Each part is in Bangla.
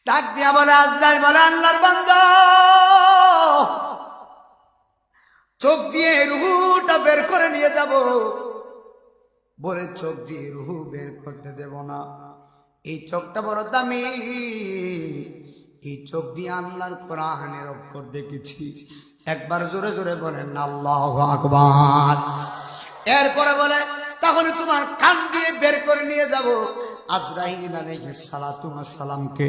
ডাক দিয়া বলে আজরাইল বলে আল্লাহর বান্দা চোখ দিয়ে রুহটা বের করে নিয়ে যাব। বলে চোখ দিয়ে রুহ বের করতে দেব না, এই চোখটা বড় দামি, এই চোখ দিয়ে আল্লাহর কোরআনের অক্ষর দেখেছি। একবার জোরে জোরে বলেন আল্লাহু আকবার। এরপরে বলে তাহলে তোমার কান দিয়ে বের করে নিয়ে যাব। আজরাইল আলাইহিস সালাতু ওয়াস সালামকে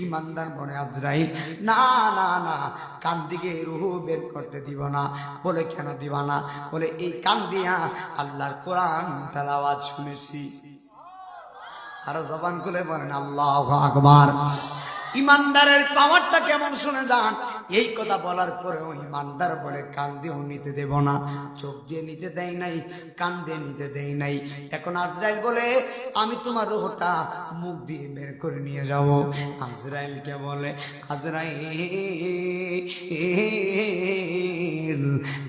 ঈমানদার বলে আজরাইল না না না, কান দিকে রূহ বের করতে দিব না। বলে কেন দিবা না? বলে এই কান দিয়া আল্লাহর কোরআন তেলাওয়াত শুনেছি। আর জবান খুলে বলেন আল্লাহু আকবার। ঈমানদারের পাওয়ারটা কেমন শুনে যান। এই কথা বলার পরেও ঈমানদার বলে কান দিয়েও নিতে দেব না, চোখ দিয়ে নিতে দেয় নাই, কান দিয়ে নিতে দেয় নাই। এখন আজরাইল বলে আমি তোমার রূহটা মুখ দিয়ে বের করে নিয়ে যাব। আজরাইলকে বলে আজরাইল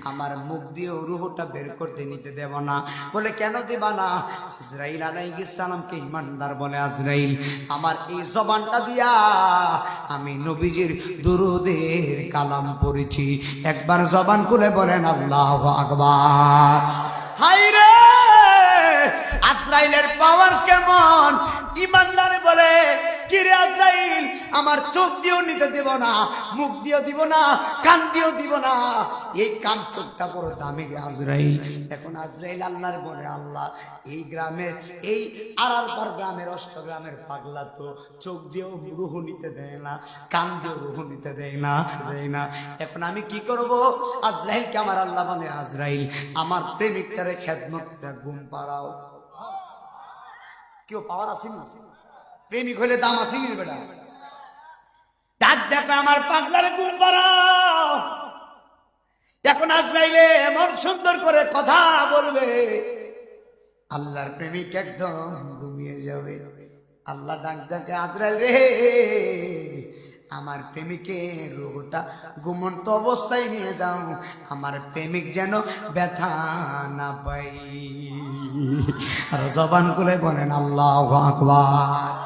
আমার মুখ দিয়েও রূহটা বের করতে নিতে দেব না। বলে কেন দেবা না? আজরাইল আলাইহিস সালামকে ঈমানদার বলে আজরাইল আমার এই জবানটা দিয়া আমি নবীজির দুরূদের কালাম পড়েছি। একবার জবান খুলে বলেন আল্লাহু আকবার। হায় রে আজরাইলের পাওয়ার কেমন! ঈমানদার বলে কি রে আজরাইল আমার চোখ দিয়েও নিতে দেব না, মুখ দিয়েও দিব না, কান দিয়েও দিব না। এই কান চোখটা বড় দামি রে আজরাইল। এখন আজরাইল আল্লাহর বলে আল্লাহ এই গ্রামের এই আরারপার গ্রামের অষ্টগ্রামের পাগলা তো চোখ দিয়েও রূহ নিতে দেয় না, কান দিয়েও রূহ নিতে দেয় না। এখন আমি কি করব? আজরাইলকে আমার আল্লাহ বলে আজরাইল আমার প্রেমিকটারে খেদমত করে ঘুম পাড়াও। কেউ পাওয়ার আছে না? প্রেমিক হলে দাম আছে না বেটা? ডাক দেখো আমার পাগলারে ঘুম পাড়াও। এখন আজরাইলে এমন সুন্দর করে কথা বলবে আল্লাহর প্রেমিক একদম ঘুমিয়ে যাবে। আল্লাহ ডাক দেখে আজরাইল রে আমার প্রেমিকের রূহটা ঘুমন্ত অবস্থায় নিয়ে যাও, আমার প্রেমিক যেন ব্যথা না পাই। আর জবান খুলে বলেন আল্লাহু আকবার।